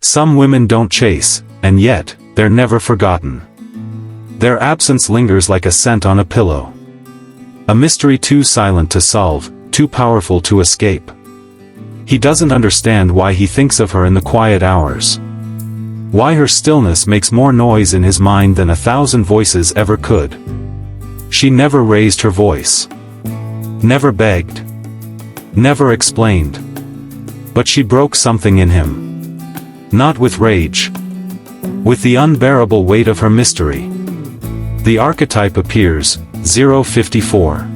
Some women don't chase, and yet, they're never forgotten. Their absence lingers like a scent on a pillow. A mystery too silent to solve, too powerful to escape. He doesn't understand why he thinks of her in the quiet hours. Why her stillness makes more noise in his mind than 1,000 voices ever could. She never raised her voice. Never begged. Never explained. But she broke something in him. Not with rage. With the unbearable weight of her mystery. The archetype appears, 054.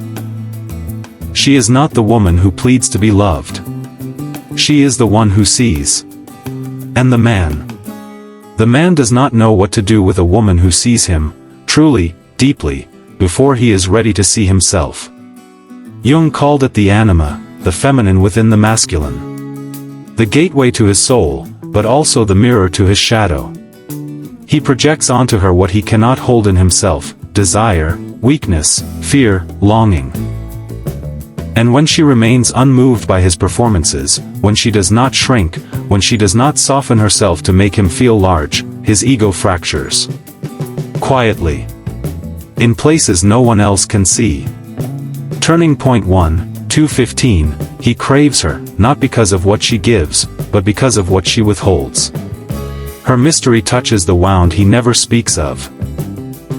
She is not the woman who pleads to be loved. She is the one who sees. And the man. The man does not know what to do with a woman who sees him, truly, deeply, before he is ready to see himself. Jung called it the anima, the feminine within the masculine. The gateway to his soul, but also the mirror to his shadow. He projects onto her what he cannot hold in himself: desire, weakness, fear, longing. And when she remains unmoved by his performances, when she does not shrink, when she does not soften herself to make him feel large, his ego fractures. Quietly. In places no one else can see. Turning point 1, 215, he craves her, not because of what she gives, but because of what she withholds. Her mystery touches the wound he never speaks of.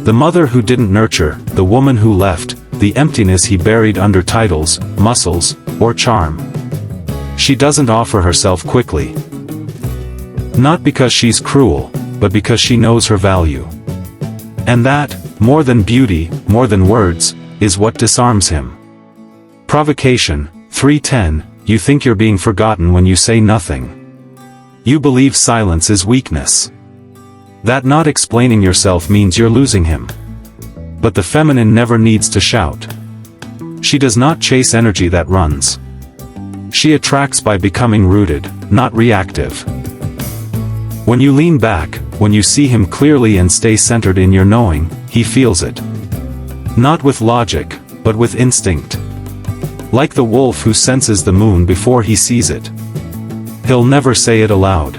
The mother who didn't nurture, the woman who left, the emptiness he buried under titles, muscles, or charm. She doesn't offer herself quickly. Not because she's cruel, but because she knows her value. And that, more than beauty, more than words, is what disarms him. Provocation, 310, you think you're being forgotten when you say nothing. You believe silence is weakness. That not explaining yourself means you're losing him. But the feminine never needs to shout. She does not chase energy that runs. She attracts by becoming rooted, not reactive. When you lean back, when you see him clearly and stay centered in your knowing, he feels it. Not with logic, but with instinct. Like the wolf who senses the moon before he sees it. He'll never say it aloud.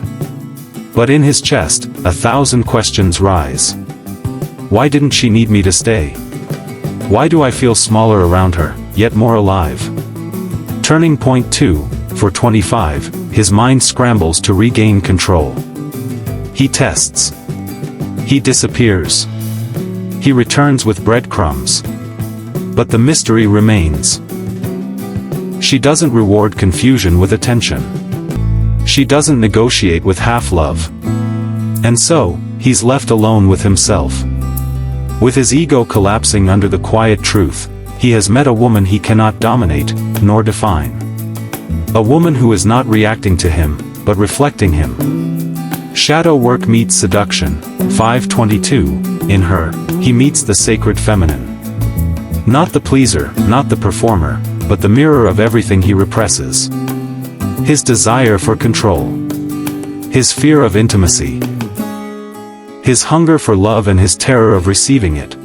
But in his chest, 1,000 questions rise. Why didn't she need me to stay? Why do I feel smaller around her, yet more alive? Turning point 2, for 25, his mind scrambles to regain control. He tests. He disappears. He returns with breadcrumbs. But the mystery remains. She doesn't reward confusion with attention. She doesn't negotiate with half-love. And so, he's left alone with himself. With his ego collapsing under the quiet truth, he has met a woman he cannot dominate, nor define. A woman who is not reacting to him, but reflecting him. Shadow work meets seduction, 522, in her, he meets the sacred feminine. Not the pleaser, not the performer, but the mirror of everything he represses. His desire for control. His fear of intimacy. His hunger for love and his terror of receiving it.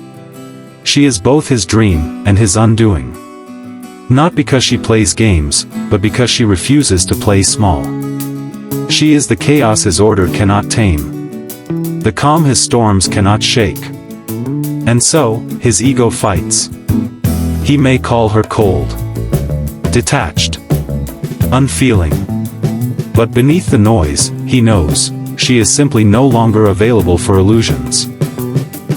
She is both his dream and his undoing. Not because she plays games, but because she refuses to play small. She is the chaos his order cannot tame. The calm his storms cannot shake. And so, his ego fights. He may call her cold. Detached. Unfeeling. But beneath the noise, he knows, she is simply no longer available for illusions.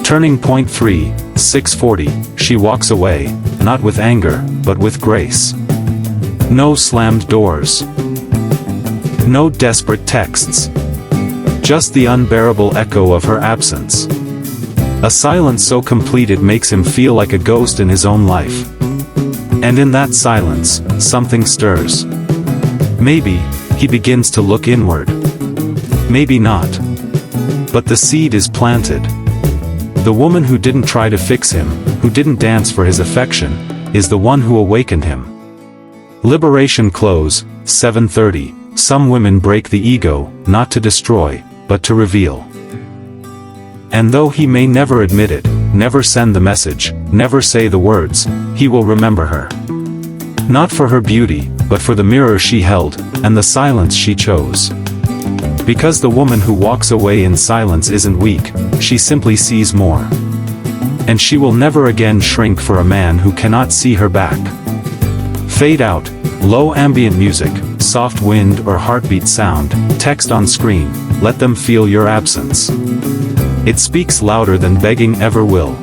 Turning point 3, 640, she walks away, not with anger, but with grace. No slammed doors. No desperate texts. Just the unbearable echo of her absence. A silence so complete it makes him feel like a ghost in his own life. And in that silence, something stirs. Maybe, he begins to look inward. Maybe not. But the seed is planted. The woman who didn't try to fix him, who didn't dance for his affection, is the one who awakened him. Liberation close, 730, some women break the ego, not to destroy, but to reveal. And though he may never admit it, never send the message, never say the words, he will remember her. Not for her beauty, but for the mirror she held, and the silence she chose. Because the woman who walks away in silence isn't weak, she simply sees more. And she will never again shrink for a man who cannot see her back. Fade out, low ambient music, soft wind or heartbeat sound, text on screen, let them feel your absence. It speaks louder than begging ever will.